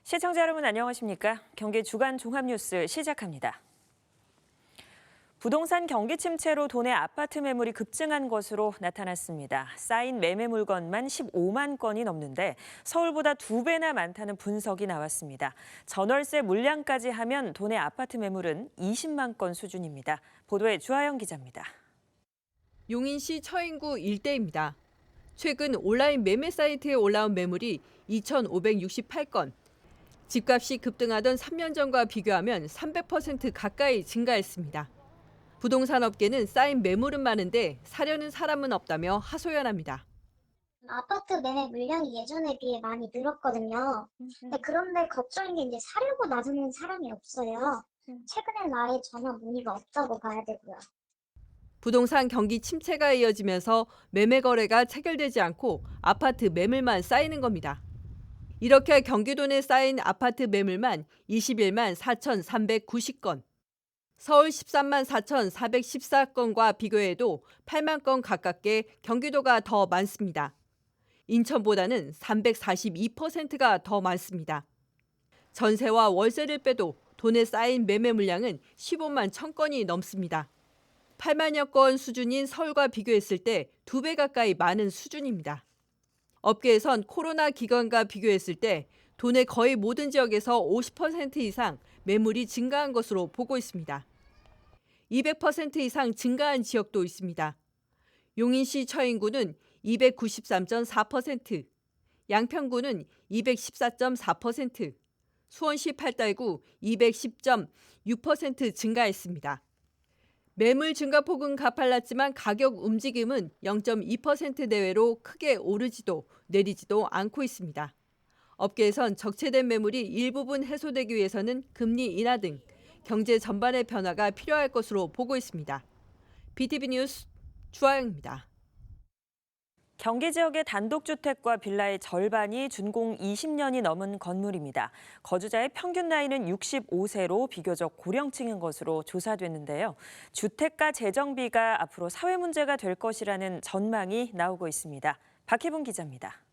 시청자 여러분 안녕하십니까? 경기 주간 종합뉴스 시작합니다. 부동산 경기 침체로 도내 아파트 매물이 급증한 것으로 나타났습니다. 쌓인 매매 물건만 15만 건이 넘는데 서울보다 2배나 많다는 분석이 나왔습니다. 전월세 물량까지 하면 도내 아파트 매물은 20만 건 수준입니다. 보도에 주하영 기자입니다. 용인시 처인구 일대입니다. 최근 온라인 매매 사이트에 올라온 매물이 2,568건. 집값이 급등하던 3년 전과 비교하면 300% 가까이 증가했습니다. 부동산 업계는 쌓인 매물은 많은데 사려는 사람은 없다며 하소연합니다. 아파트 매매 물량이 예전에 비해 많이 늘었거든요. 그런데 걱정인 게 이제 사려고 나서는 사람이 없어요. 최근엔 아예 전혀 문의가 없다고 봐야 되고요. 부동산 경기 침체가 이어지면서 매매 거래가 체결되지 않고 아파트 매물만 쌓이는 겁니다. 이렇게 경기도 내 쌓인 아파트 매물만 21만 4,390건, 서울 13만 4,414건과 비교해도 8만 건 가깝게 경기도가 더 많습니다. 인천보다는 342%가 더 많습니다. 전세와 월세를 빼도 도내 쌓인 매매 물량은 15만 1,000건이 넘습니다. 8만여 건 수준인 서울과 비교했을 때 2배 가까이 많은 수준입니다. 업계에선 코로나 기간과 비교했을 때 도내 거의 모든 지역에서 50% 이상 매물이 증가한 것으로 보고 있습니다. 200% 이상 증가한 지역도 있습니다. 용인시 처인구는 293.4%, 양평구는 214.4%, 수원시 팔달구 210.6% 증가했습니다. 매물 증가폭은 가팔랐지만 가격 움직임은 0.2% 내외로 크게 오르지도 내리지도 않고 있습니다. 업계에선 적체된 매물이 일부분 해소되기 위해서는 금리 인하 등 경제 전반의 변화가 필요할 것으로 보고 있습니다. BTV 뉴스 주하영입니다. 경기 지역의 단독주택과 빌라의 절반이 준공 20년이 넘은 건물입니다. 거주자의 평균 나이는 65세로 비교적 고령층인 것으로 조사됐는데요. 주택가 재정비가 앞으로 사회 문제가 될 것이라는 전망이 나오고 있습니다. 박희분 기자입니다.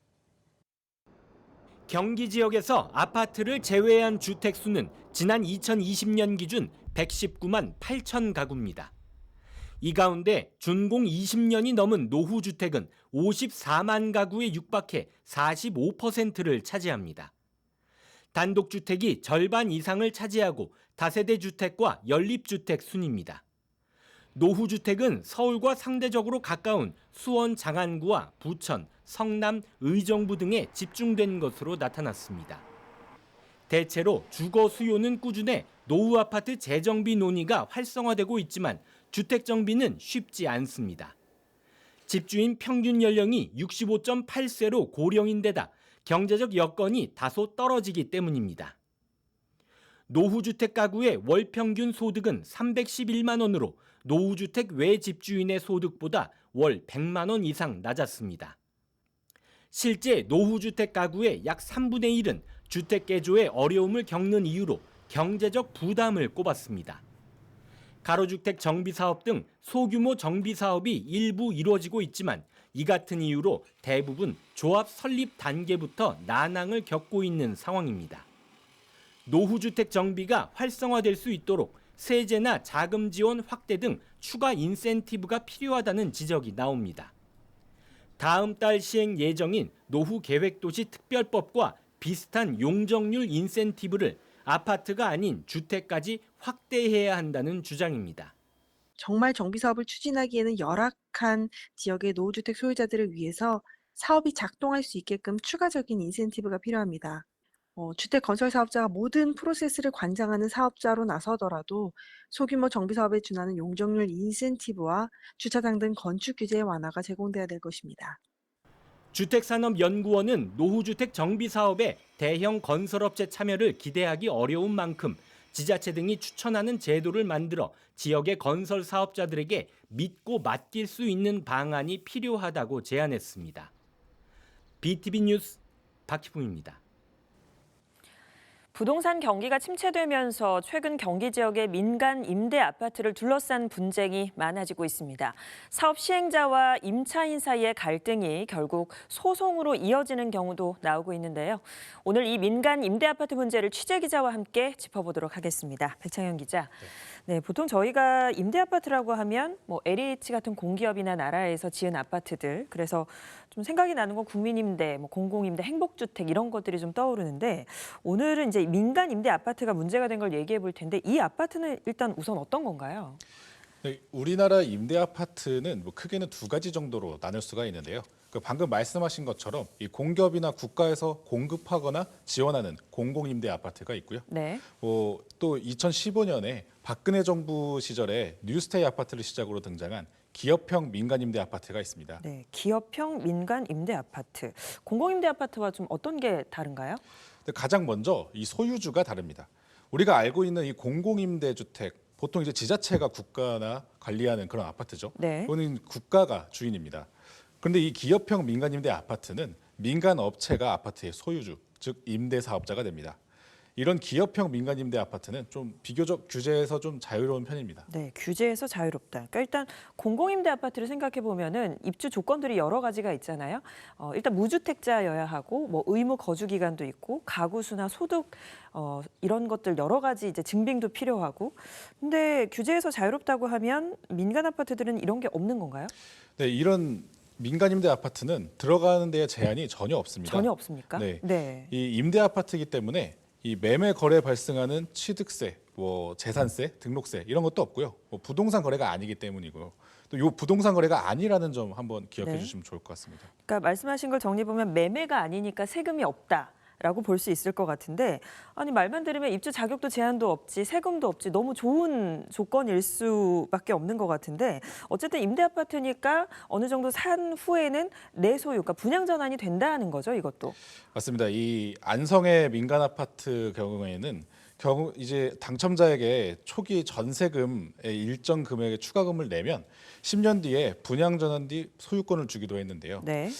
경기 지역에서 아파트를 제외한 주택 수는 지난 2020년 기준 119만 8천 가구입니다. 이 가운데 준공 20년이 넘은 노후주택은 54만 가구에 육박해 45%를 차지합니다. 단독주택이 절반 이상을 차지하고 다세대 주택과 연립주택 순입니다. 노후주택은 서울과 상대적으로 가까운 수원 장안구와 부천, 성남, 의정부 등에 집중된 것으로 나타났습니다. 대체로 주거 수요는 꾸준해 노후 아파트 재정비 논의가 활성화되고 있지만 주택 정비는 쉽지 않습니다. 집주인 평균 연령이 65.8세로 고령인데다 경제적 여건이 다소 떨어지기 때문입니다. 노후주택 가구의 월 평균 소득은 311만 원으로 노후주택 외 집주인의 소득보다 월 100만 원 이상 낮았습니다. 실제 노후주택 가구의 약 3분의 1은 주택 개조에 어려움을 겪는 이유로 경제적 부담을 꼽았습니다. 가로주택 정비사업 등 소규모 정비사업이 일부 이루어지고 있지만 이 같은 이유로 대부분 조합 설립 단계부터 난항을 겪고 있는 상황입니다. 노후주택 정비가 활성화될 수 있도록 세제나 자금 지원 확대 등 추가 인센티브가 필요하다는 지적이 나옵니다. 다음 달 시행 예정인 노후계획도시 특별법과 비슷한 용적률 인센티브를 아파트가 아닌 주택까지 확대해야 한다는 주장입니다. 정말 정비 사업을 추진하기에는 열악한 지역의 노후주택 소유자들을 위해서 사업이 작동할 수 있게끔 추가적인 인센티브가 필요합니다. 주택 건설 사업자가 모든 프로세스를 관장하는 사업자로 나서더라도 소규모 정비 사업에 준하는 용적률 인센티브와 주차장 등 건축 규제의 완화가 제공돼야 될 것입니다. 주택산업연구원은 노후주택 정비 사업에 대형 건설업체 참여를 기대하기 어려운 만큼 지자체 등이 추천하는 제도를 만들어 지역의 건설 사업자들에게 믿고 맡길 수 있는 방안이 필요하다고 제안했습니다. BTV 뉴스 박희붕입니다. 부동산 경기가 침체되면서 최근 경기 지역의 민간 임대 아파트를 둘러싼 분쟁이 많아지고 있습니다. 사업 시행자와 임차인 사이의 갈등이 결국 소송으로 이어지는 경우도 나오고 있는데요. 오늘 이 민간 임대 아파트 문제를 취재 기자와 함께 짚어보도록 하겠습니다. 백창현 기자. 네, 보통 저희가 임대 아파트라고 하면 뭐 LH 같은 공기업이나 나라에서 지은 아파트들, 그래서 좀 생각이 나는 건 국민임대, 뭐 공공임대, 행복주택 이런 것들이 좀 떠오르는데 오늘은 이제 민간 임대 아파트가 문제가 된 걸 얘기해 볼 텐데 이 아파트는 일단 우선 어떤 건가요? 네, 우리나라 임대 아파트는 뭐 크게는 두 가지 정도로 나눌 수가 있는데요. 방금 말씀하신 것처럼 이 공기업이나 국가에서 공급하거나 지원하는 공공임대 아파트가 있고요. 네. 또 2015년에 박근혜 정부 시절에 뉴스테이 아파트를 시작으로 등장한 기업형 민간 임대 아파트가 있습니다. 네, 기업형 민간 임대 아파트. 공공임대 아파트와 좀 어떤 게 다른가요? 근데 가장 먼저 이 소유주가 다릅니다. 우리가 알고 있는 이 공공임대 주택 보통 이제 지자체가 국가나 관리하는 그런 아파트죠. 네. 이거는 국가가 주인입니다. 그런데 이 기업형 민간 임대 아파트는 민간 업체가 아파트의 소유주, 즉 임대 사업자가 됩니다. 이런 기업형 민간 임대 아파트는 좀 비교적 규제에서 좀 자유로운 편입니다. 네, 규제에서 자유롭다. 그러니까 일단 공공임대 아파트를 생각해 보면은 입주 조건들이 여러 가지가 있잖아요. 일단 무주택자여야 하고 뭐 의무 거주 기간도 있고 가구 수나 소득 이런 것들 여러 가지 이제 증빙도 필요하고. 근데 규제에서 자유롭다고 하면 민간 아파트들은 이런 게 없는 건가요? 네, 이런 민간 임대 아파트는 들어가는 데에 제한이 전혀 없습니다. 전혀 없습니까? 네. 네. 이 임대 아파트이기 때문에 이 매매 거래 발생하는 취득세, 뭐 재산세, 등록세 이런 것도 없고요. 뭐 부동산 거래가 아니기 때문이고요. 또 이 부동산 거래가 아니라는 점 한번 기억해 네. 주시면 좋을 것 같습니다. 그러니까 말씀하신 걸 정리해 보면 매매가 아니니까 세금이 없다라고 볼 수 있을 것 같은데 아니 말만 들으면 입주 자격도 제한도 없지 세금도 없지 너무 좋은 조건일 수밖에 없는 것 같은데 어쨌든 임대 아파트니까 어느 정도 산 후에는 내 소유, 그러니까 분양 전환이 된다는 거죠, 이것도. 맞습니다. 이 안성의 민간 아파트 경우에는 이제 당첨자에게 초기 전세금의 일정 금액의 추가금을 내면 10년 뒤에 분양 전환 뒤 소유권을 주기도 했는데요. 네.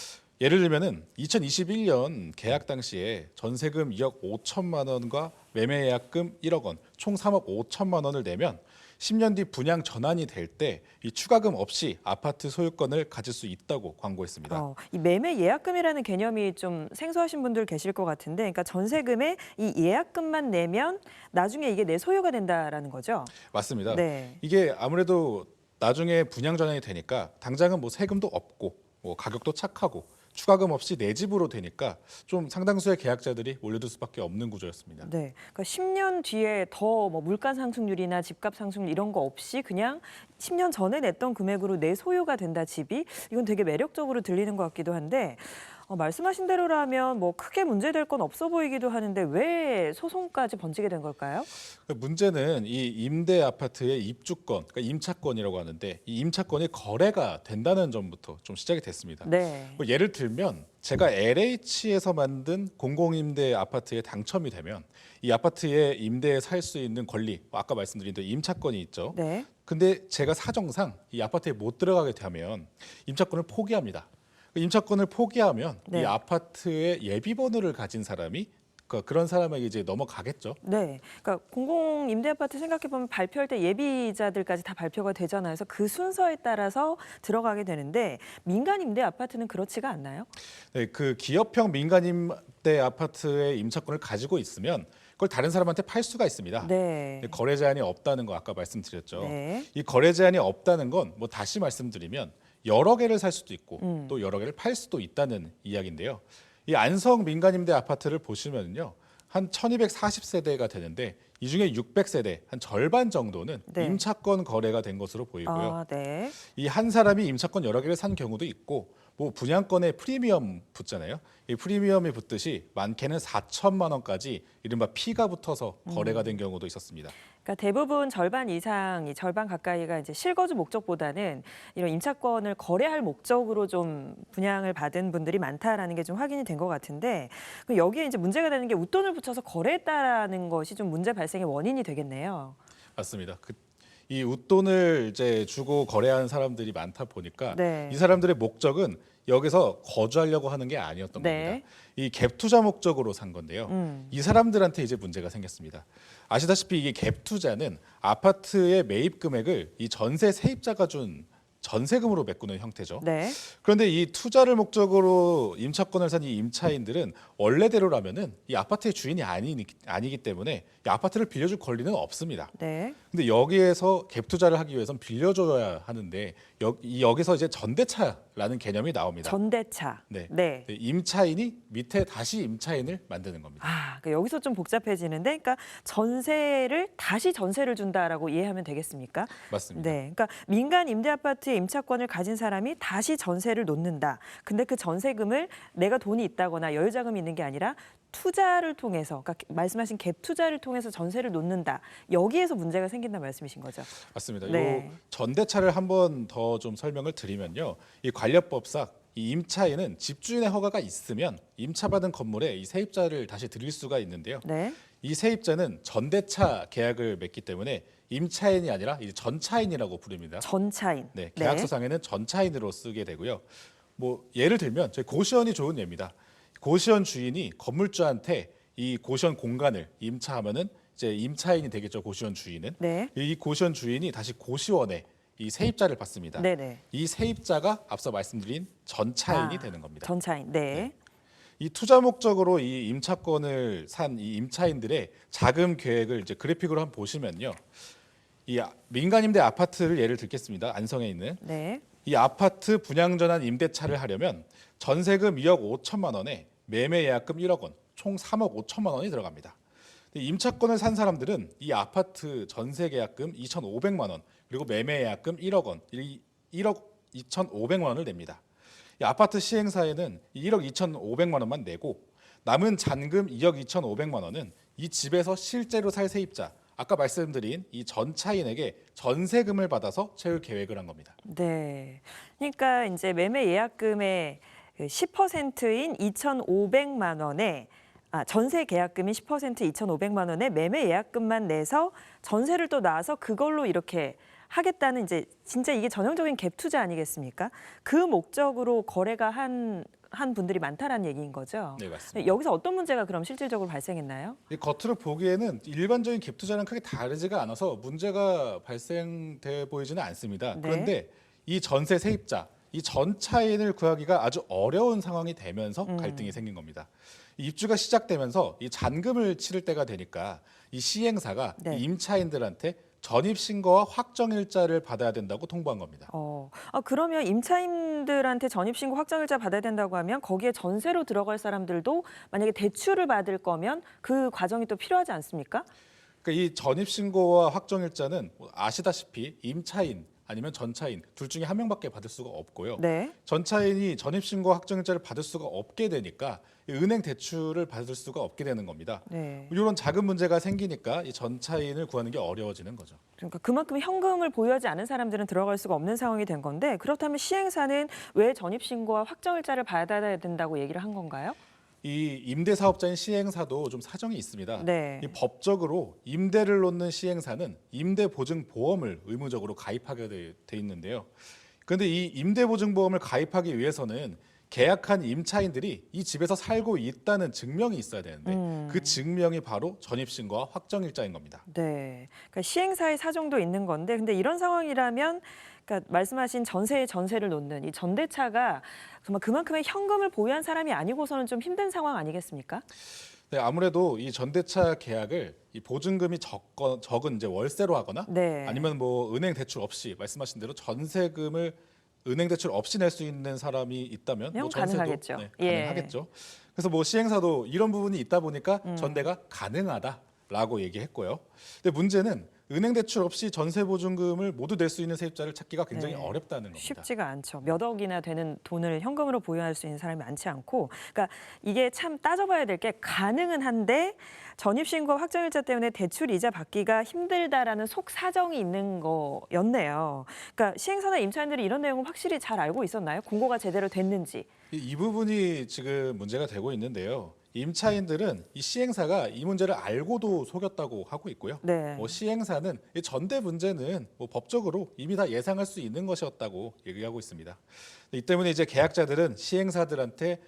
예를 들면은 2021년 계약 당시에 전세금 2억 5천만 원과 매매 예약금 1억 원, 총 3억 5천만 원을 내면 10년 뒤 분양 전환이 될 때 이 추가금 없이 아파트 소유권을 가질 수 있다고 광고했습니다. 이 매매 예약금이라는 개념이 좀 생소하신 분들 계실 것 같은데, 그러니까 전세금에 이 예약금만 내면 나중에 이게 내 소유가 된다라는 거죠. 맞습니다. 네. 이게 아무래도 나중에 분양 전환이 되니까 당장은 뭐 세금도 없고 뭐 가격도 착하고 추가금 없이 내 집으로 되니까 좀 상당수의 계약자들이 올려둘 수밖에 없는 구조였습니다. 네, 그러니까 10년 뒤에 더 뭐 물가 상승률이나 집값 상승률 이런 거 없이 그냥 10년 전에 냈던 금액으로 내 소유가 된다 집이 이건 되게 매력적으로 들리는 것 같기도 한데 말씀하신 대로라면 뭐 크게 문제될 건 없어 보이기도 하는데 왜 소송까지 번지게 된 걸까요? 문제는 이 임대 아파트의 입주권, 그러니까 임차권이라고 하는데 이 임차권이 거래가 된다는 점부터 좀 시작이 됐습니다. 네. 뭐 예를 들면 제가 LH에서 만든 공공임대 아파트에 당첨이 되면 이 아파트에 임대에 살 수 있는 권리, 아까 말씀드린 대로 임차권이 있죠. 네. 근데 제가 사정상 이 아파트에 못 들어가게 되면 임차권을 포기합니다. 임차권을 포기하면 네. 이 아파트의 예비번호를 가진 사람이 그런 사람에게 이제 넘어가겠죠. 네, 그러니까 공공 임대 아파트 생각해 보면 발표할 때 예비자들까지 다 발표가 되잖아요. 그래서 그 순서에 따라서 들어가게 되는데 민간 임대 아파트는 그렇지가 않나요? 네, 그 기업형 민간 임대 아파트의 임차권을 가지고 있으면 그걸 다른 사람한테 팔 수가 있습니다. 네. 거래 제한이 없다는 거 아까 말씀드렸죠. 네. 이 거래 제한이 없다는 건 뭐 다시 말씀드리면 여러 개를 살 수도 있고 또 여러 개를 팔 수도 있다는 이야기인데요. 이 안성 민간임대 아파트를 보시면요. 한 1240세대가 되는데 이 중에 600세대, 한 절반 정도는 네. 임차권 거래가 된 것으로 보이고요. 아, 네. 이 한 사람이 임차권 여러 개를 산 경우도 있고 뭐 분양권에 프리미엄 붙잖아요. 이 프리미엄이 붙듯이 많게는 4천만 원까지 이른바 피가 붙어서 거래가 된 경우도 있었습니다. 그러니까 대부분 절반 이상, 절반 가까이가 이제 실거주 목적보다는 이런 임차권을 거래할 목적으로 좀 분양을 받은 분들이 많다라는 게 좀 확인이 된 것 같은데 여기에 이제 문제가 되는 게 웃돈을 붙여서 거래했다라는 것이 좀 문제 발생의 원인이 되겠네요. 맞습니다. 이 웃돈을 이제 주고 거래하는 사람들이 많다 보니까 네. 이 사람들의 목적은 여기서 거주하려고 하는 게 아니었던 네. 겁니다. 이 갭 투자 목적으로 산 건데요. 이 사람들한테 이제 문제가 생겼습니다. 아시다시피 이게 갭 투자는 아파트의 매입 금액을 이 전세 세입자가 준 전세금으로 메꾸는 형태죠. 네. 그런데 이 투자를 목적으로 임차권을 산 이 임차인들은 원래대로라면은 이 아파트의 주인이 아니기 때문에 이 아파트를 빌려줄 권리는 없습니다. 네. 근데 여기에서 갭 투자를 하기 위해선 빌려줘야 하는데 여기서 이제 전대차라는 개념이 나옵니다. 전대차. 네. 네. 네, 임차인이 밑에 다시 임차인을 만드는 겁니다. 아, 그러니까 여기서 좀 복잡해지는데, 그러니까 전세를 다시 전세를 준다라고 이해하면 되겠습니까? 맞습니다. 네, 그러니까 민간 임대 아파트의 임차권을 가진 사람이 다시 전세를 놓는다. 근데 그 전세금을 내가 돈이 있다거나 여유자금이 있는 게 아니라 투자를 통해서, 그러니까 말씀하신 갭 투자를 통해서 전세를 놓는다. 여기에서 문제가 생긴다는 말씀이신 거죠? 맞습니다. 네. 요 전대차를 한 번 더 좀 설명을 드리면요. 이 관련법상 이 임차인은 집주인의 허가가 있으면 임차받은 건물에 이 세입자를 다시 드릴 수가 있는데요. 네. 이 세입자는 전대차 계약을 맺기 때문에 임차인이 아니라 이제 전차인이라고 부릅니다. 전차인. 네, 계약서상에는 전차인으로 쓰게 되고요. 뭐 예를 들면 저희 고시원이 좋은 예입니다. 고시원 주인이 건물주한테 이 고시원 공간을 임차하면은 이제 임차인이 되겠죠. 고시원 주인은. 네. 이 고시원 주인이 다시 고시원에 이 세입자를 받습니다. 네네. 이 세입자가 앞서 말씀드린 전차인이 아, 되는 겁니다. 전차인. 네. 이 투자 목적으로 이 임차권을 산 이 임차인들의 자금 계획을 이제 그래픽으로 한번 보시면요. 이 민간 임대 아파트를 예를 들겠습니다. 안성에 있는 네. 이 아파트 분양 전환 임대차를 하려면 전세금 2억 5천만 원에 매매 예약금 1억 원, 총 3억 5천만 원이 들어갑니다. 임차권을 산 사람들은 이 아파트 전세 계약금 2,500만 원, 그리고 매매 예약금 1억 원, 1억 2,500만 원을 냅니다. 이 아파트 시행사에는 1억 2,500만 원만 내고 남은 잔금 2억 2,500만 원은 이 집에서 실제로 살 세입자, 아까 말씀드린 이 전차인에게 전세금을 받아서 채울 계획을 한 겁니다. 네. 그러니까 이제 매매 예약금의 10%인 2,500만 원에 전세 계약금이 10% 2,500만 원에 매매 예약금만 내서 전세를 또 놔서 그걸로 이렇게 하겠다는 이제 진짜 이게 전형적인 갭 투자 아니겠습니까? 그 목적으로 거래가 한 분들이 많다라는 얘기인 거죠. 네, 맞습니다. 여기서 어떤 문제가 그럼 실질적으로 발생했나요? 이 겉으로 보기에는 일반적인 갭 투자랑 크게 다르지가 않아서 문제가 발생돼 보이지는 않습니다. 네. 그런데 이 전세 세입자, 이 전차인을 구하기가 아주 어려운 상황이 되면서 갈등이 생긴 겁니다. 이 입주가 시작되면서 이 잔금을 치를 때가 되니까 이 시행사가 네. 이 임차인들한테 전입 신고와 확정 일자를 받아야 된다고 통보한 겁니다. 그러면 임차인들한테 전입신고 확정일자 받아야 된다고 하면 거기에 전세로 들어갈 사람들도 만약에 대출을 받을 거면 그 과정이 또 필요하지 않습니까? 그러니까 이 전입 신고와 확정 일자는 아시다시피 임차인 아니면 전차인 둘 중에 한 명밖에 받을 수가 없고요. 네. 전차인이 전입신고 확정일자를 받을 수가 없게 되니까 은행 대출을 받을 수가 없게 되는 겁니다. 네. 이런 자금 문제가 생기니까 이 전차인을 구하는 게 어려워지는 거죠. 그러니까 그만큼 현금을 보유하지 않은 사람들은 들어갈 수가 없는 상황이 된 건데 그렇다면 시행사는 왜 전입신고와 확정일자를 받아야 된다고 얘기를 한 건가요? 이 임대사업자인 시행사도 좀 사정이 있습니다. 네. 이 법적으로 임대를 놓는 시행사는 임대보증보험을 의무적으로 가입하게 돼 있는데요. 그런데 이 임대보증보험을 가입하기 위해서는 계약한 임차인들이 이 집에서 살고 있다는 증명이 있어야 되는데 그 증명이 바로 전입신고와 확정일자인 겁니다. 네. 그러니까 시행사의 사정도 있는 건데 근데 이런 상황이라면 그러니까 말씀하신 전세에 전세를 놓는 이 전대차가 정말 그만큼의 현금을 보유한 사람이 아니고서는 좀 힘든 상황 아니겠습니까? 네, 아무래도 이 전대차 계약을 이 보증금이 적은 이제 월세로 하거나 네. 아니면 뭐 은행 대출 없이 말씀하신 대로 전세금을 은행 대출 없이 낼 수 있는 사람이 있다면 뭐 전세도 가능하겠죠. 네, 예. 가능하겠죠. 그래서 뭐 시행사도 이런 부분이 있다 보니까 전대가 가능하다라고 얘기했고요. 근데 문제는 은행 대출 없이 전세 보증금을 모두 낼 수 있는 세입자를 찾기가 굉장히 네. 어렵다는 겁니다. 쉽지가 않죠. 몇 억이나 되는 돈을 현금으로 보유할 수 있는 사람이 많지 않고, 그러니까 이게 참 따져봐야 될 게 가능은 한데 전입신고 확정일자 때문에 대출 이자 받기가 힘들다라는 속 사정이 있는 거였네요. 그러니까 시행사나 임차인들이 이런 내용을 확실히 잘 알고 있었나요? 공고가 제대로 됐는지. 이 부분이 지금 문제가 되고 있는데요. 임차인들은 이 시행사가 이 문제를 알고도 속였다고 하고 있고요. 네. 시행사는 이 전대 문제는 법적으로 이미 다 예상할 수 있는 것이었다고 얘기하고 있습니다. 이 때문에 이제 계약자들은 시행사들한테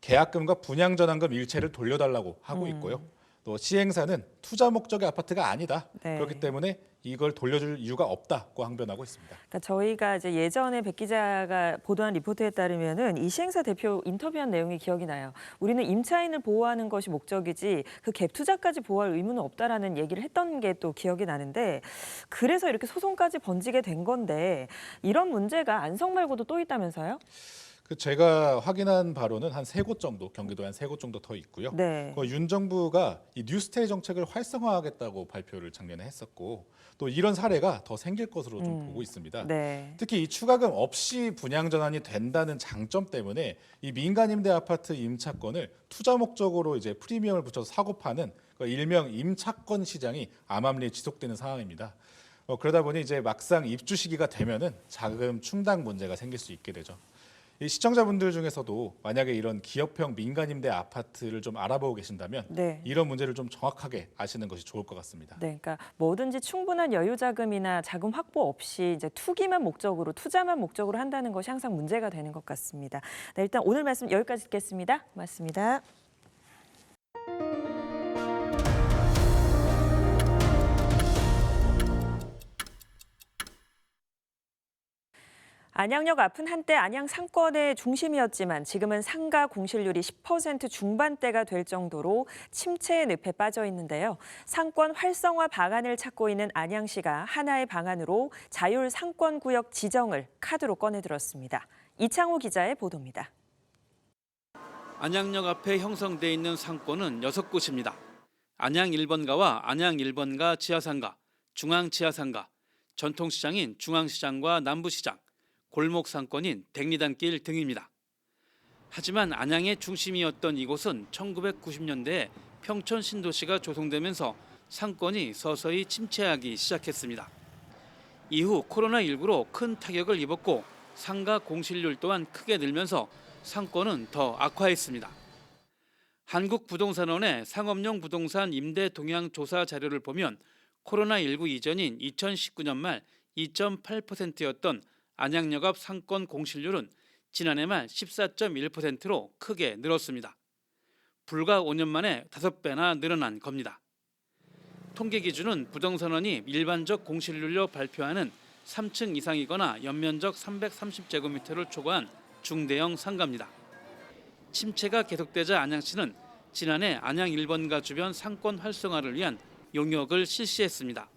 계약금과 분양전환금 일체를 돌려달라고 하고 있고요. 또 시행사는 투자 목적의 아파트가 아니다. 네. 그렇기 때문에 이걸 돌려줄 이유가 없다고 항변하고 있습니다. 그러니까 저희가 이제 예전에 백 기자가 보도한 리포트에 따르면은 이 시행사 대표 인터뷰한 내용이 기억이 나요. 우리는 임차인을 보호하는 것이 목적이지 그 갭 투자까지 보호할 의무는 없다라는 얘기를 했던 게 또 기억이 나는데 그래서 이렇게 소송까지 번지게 된 건데 이런 문제가 안성 말고도 또 있다면서요? 제가 확인한 바로는 한 3곳 정도, 경기도에 한 3곳 정도 더 있고요. 네. 윤 정부가 이 뉴스테이 정책을 활성화하겠다고 발표를 작년에 했었고 또 이런 사례가 더 생길 것으로 좀 보고 있습니다. 네. 특히 이 추가금 없이 분양 전환이 된다는 장점 때문에 이 민간 임대 아파트 임차권을 투자 목적으로 이제 프리미엄을 붙여서 사고 파는 일명 임차권 시장이 암암리에 지속되는 상황입니다. 그러다 보니 이제 막상 입주 시기가 되면은 자금 충당 문제가 생길 수 있게 되죠. 이 시청자분들 중에서도 만약에 이런 기업형 민간 임대 아파트를 좀 알아보고 계신다면 네. 이런 문제를 좀 정확하게 아시는 것이 좋을 것 같습니다. 네, 그러니까 뭐든지 충분한 여유 자금이나 자금 확보 없이 이제 투기만 목적으로 투자만 목적으로 한다는 것이 항상 문제가 되는 것 같습니다. 네, 일단 오늘 말씀 여기까지 듣겠습니다. 고맙습니다. 안양역 앞은 한때 안양 상권의 중심이었지만 지금은 상가 공실률이 10% 중반대가 될 정도로 침체의 늪에 빠져 있는데요. 상권 활성화 방안을 찾고 있는 안양시가 하나의 방안으로 자율 상권구역 지정을 카드로 꺼내들었습니다. 이창호 기자의 보도입니다. 안양역 앞에 형성돼 있는 상권은 6곳입니다. 안양 1번가와 안양 1번가 지하상가, 중앙 지하상가, 전통시장인 중앙시장과 남부시장, 골목 상권인 백리단길 등입니다. 하지만 안양의 중심이었던 이곳은 1990년대에 평촌 신도시가 조성되면서 상권이 서서히 침체하기 시작했습니다. 이후 코로나19로 큰 타격을 입었고 상가 공실률 또한 크게 늘면서 상권은 더 악화했습니다. 한국부동산원의 상업용 부동산 임대 동향 조사 자료를 보면 코로나19 이전인 2019년 말 2.8%였던 안양역 앞 상권 공실률은 지난해 말 14.1%로 크게 늘었습니다. 불과 5년 만에 5배나 늘어난 겁니다. 통계 기준은 부동산원이 일반적 공실률로 발표하는 3층 이상이거나 연면적 330제곱미터를 초과한 중대형 상가입니다. 침체가 계속되자 안양시는 지난해 안양 1번가 주변 상권 활성화를 위한 용역을 실시했습니다.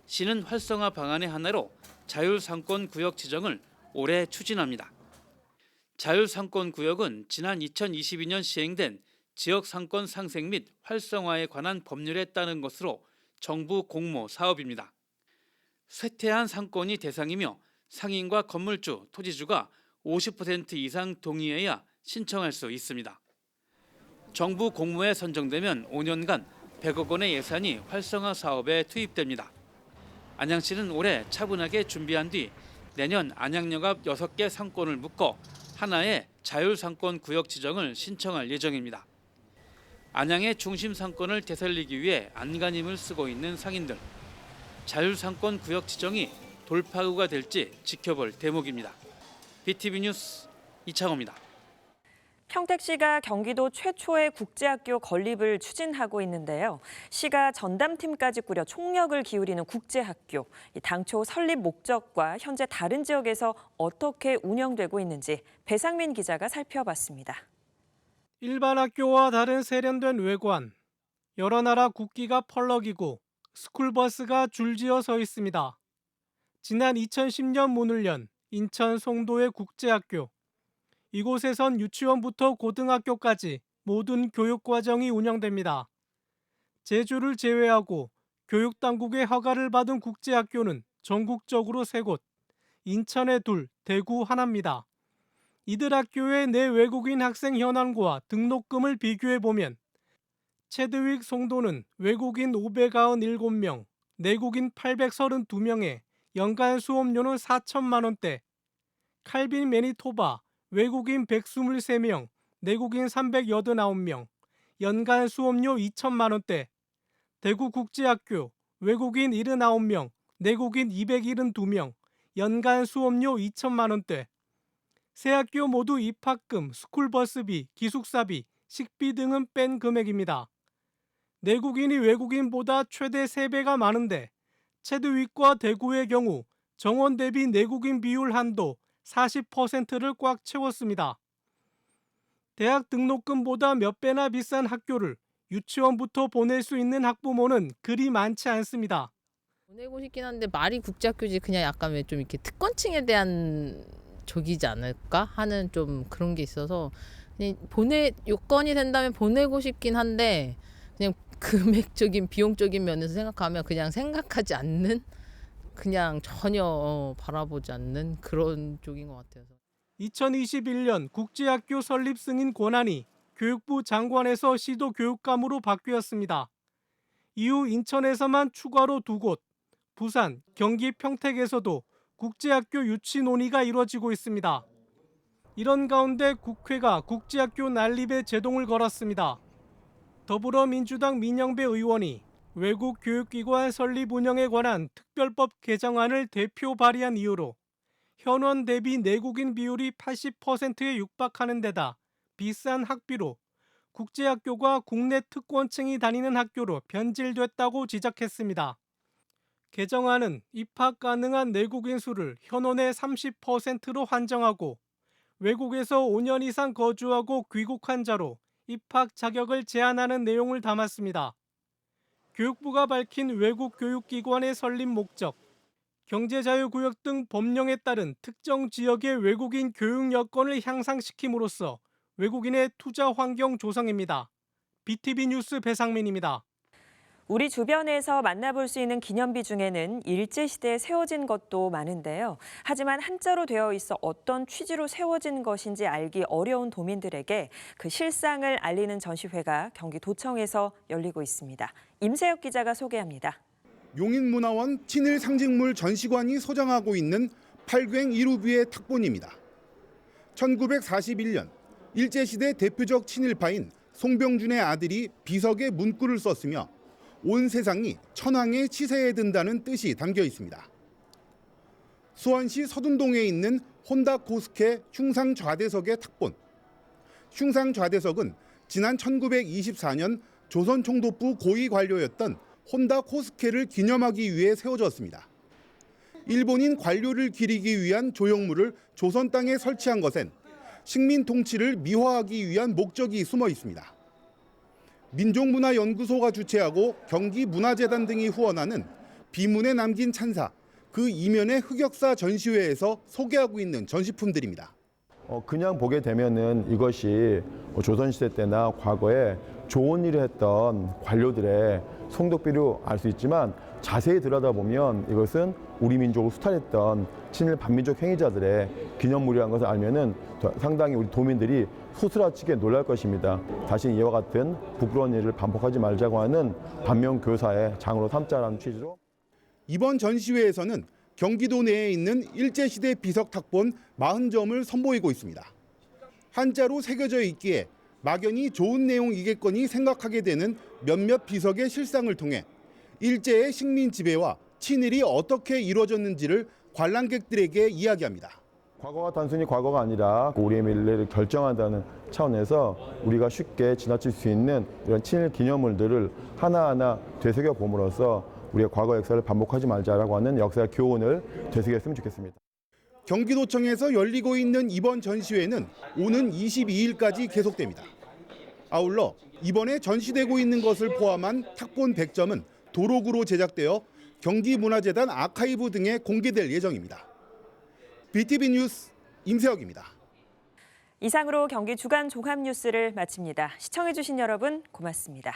시는 활성화 방안의 하나로 자율상권구역 지정을 올해 추진합니다. 자율상권구역은 지난 2022년 시행된 지역상권 상생 및 활성화에 관한 법률에 따른 것으로 정부 공모 사업입니다. 쇠퇴한 상권이 대상이며 상인과 건물주, 토지주가 50% 이상 동의해야 신청할 수 있습니다. 정부 공모에 선정되면 5년간 100억 원의 예산이 활성화 사업에 투입됩니다. 안양시는 올해 차분하게 준비한 뒤 내년 안양역 앞 6개 상권을 묶어 하나의 자율상권 구역 지정을 신청할 예정입니다. 안양의 중심 상권을 되살리기 위해 안간힘을 쓰고 있는 상인들. 자율상권 구역 지정이 돌파구가 될지 지켜볼 대목입니다. BTV 뉴스 이창호입니다. 평택시가 경기도 최초의 국제학교 건립을 추진하고 있는데요. 시가 전담팀까지 꾸려 총력을 기울이는 국제학교. 당초 설립 목적과 현재 다른 지역에서 어떻게 운영되고 있는지 배상민 기자가 살펴봤습니다. 일반 학교와 다른 세련된 외관, 여러 나라 국기가 펄럭이고 스쿨버스가 줄지어 서 있습니다. 지난 2010년 문을 연 인천 송도의 국제학교. 이곳에선 유치원부터 고등학교까지 모든 교육과정이 운영됩니다. 제주를 제외하고 교육당국의 허가를 받은 국제학교는 전국적으로 3곳, 인천에 2, 대구 하나입니다. 이들 학교의 내 외국인 학생 현황과 등록금을 비교해보면 체드윅 송도는 외국인 597명, 내국인 832명에 연간 수업료는 4천만 원대, 칼빈 매니토바 외국인 123명, 내국인 389명, 연간 수업료 2천만 원대, 대구국제학교 외국인 79명, 내국인 272명, 연간 수업료 2천만 원대, 세 학교 모두 입학금, 스쿨버스비, 기숙사비, 식비 등은 뺀 금액입니다. 내국인이 외국인보다 최대 3배가 많은데 체드윅과 대구의 경우 정원 대비 내국인 비율 한도 40%를 꽉 채웠습니다. 대학 등록금보다 몇 배나 비싼 학교를 유치원부터 보낼 수 있는 학부모는 그리 많지 않습니다. 보내고 싶긴 한데 말이 국제학교지 그냥 약간 왜 좀 이렇게 특권층에 대한 적이지 않을까 하는 좀 그런 게 있어서 그냥 요건이 된다면 보내고 싶긴 한데 그냥 금액적인 비용적인 면에서 생각하면 그냥 생각하지 않는 그냥 전혀 바라보지 않는 그런 쪽인 것 같아요. 2021년 국제학교 설립 승인 권한이 교육부 장관에서 시도교육감으로 바뀌었습니다. 이후 인천에서만 추가로 2곳, 부산, 경기 평택에서도 국제학교 유치 논의가 이뤄지고 있습니다. 이런 가운데 국회가 국제학교 난립에 제동을 걸었습니다. 더불어민주당 민영배 의원이 외국 교육기관 설립 운영에 관한 특별법 개정안을 대표 발의한 이유로 현원 대비 내국인 비율이 80%에 육박하는 데다 비싼 학비로 국제학교가 국내 특권층이 다니는 학교로 변질됐다고 지적했습니다. 개정안은 입학 가능한 내국인 수를 현원의 30%로 한정하고 외국에서 5년 이상 거주하고 귀국한 자로 입학 자격을 제한하는 내용을 담았습니다. 교육부가 밝힌 외국 교육기관의 설립 목적, 경제자유구역 등 법령에 따른 특정 지역의 외국인 교육 여건을 향상시킴으로써 외국인의 투자 환경 조성입니다. BTV 뉴스 배상민입니다. 우리 주변에서 만나볼 수 있는 기념비 중에는 일제시대에 세워진 것도 많은데요. 하지만 한자로 되어 있어 어떤 취지로 세워진 것인지 알기 어려운 도민들에게 그 실상을 알리는 전시회가 경기도청에서 열리고 있습니다. 임세혁 기자가 소개합니다. 용인문화원 친일 상징물 전시관이 소장하고 있는 팔괭 이루비의 탁본입니다. 1941년 일제시대 대표적 친일파인 송병준의 아들이 비석에 문구를 썼으며 온 세상이 천황의 치세에 든다는 뜻이 담겨 있습니다. 수원시 서둔동에 있는 혼다 코스케 흉상좌대석의 탁본. 흉상좌대석은 지난 1924년 조선 총독부 고위 관료였던 혼다 코스케를 기념하기 위해 세워졌습니다. 일본인 관료를 기리기 위한 조형물을 조선 땅에 설치한 것엔 식민 통치를 미화하기 위한 목적이 숨어 있습니다. 민족문화연구소가 주최하고 경기문화재단 등이 후원하는 비문에 남긴 찬사, 그 이면의 흑역사 전시회에서 소개하고 있는 전시품들입니다. 그냥 보게 되면은 이것이 조선시대 때나 과거에 좋은 일을 했던 관료들의 성덕비로 알 수 있지만 자세히 들여다보면 이것은 우리 민족을 수탈했던 친일 반민족 행위자들의 기념물이라는 것을 알면은 상당히 우리 도민들이 소스라치게 놀랄 것입니다. 다시 이와 같은 부끄러운 일을 반복하지 말자고 하는 반면교사의 장으로 삼자라는 취지로 이번 전시회에서는 경기도 내에 있는 일제시대 비석 탁본 40점을 선보이고 있습니다. 한자로 새겨져 있기에 막연히 좋은 내용이겠거니 생각하게 되는 몇몇 비석의 실상을 통해 일제의 식민 지배와 친일이 어떻게 이루어졌는지를 관람객들에게 이야기합니다. 과거가 단순히 과거가 아니라 우리의 미래를 결정한다는 차원에서 우리가 쉽게 지나칠 수 있는 이런 친일 기념물들을 하나하나 되새겨 봄으로써 우리의 과거 역사를 반복하지 말자라고 하는 역사의 교훈을 되새겼으면 좋겠습니다. 경기도청에서 열리고 있는 이번 전시회는 오는 22일까지 계속됩니다. 아울러 이번에 전시되고 있는 것을 포함한 탁본 100점은 도록으로 제작되어 경기문화재단 아카이브 등에 공개될 예정입니다. BTV 뉴스 임세혁입니다. 이상으로 경기 주간 종합 뉴스를 마칩니다. 시청해주신 여러분 고맙습니다.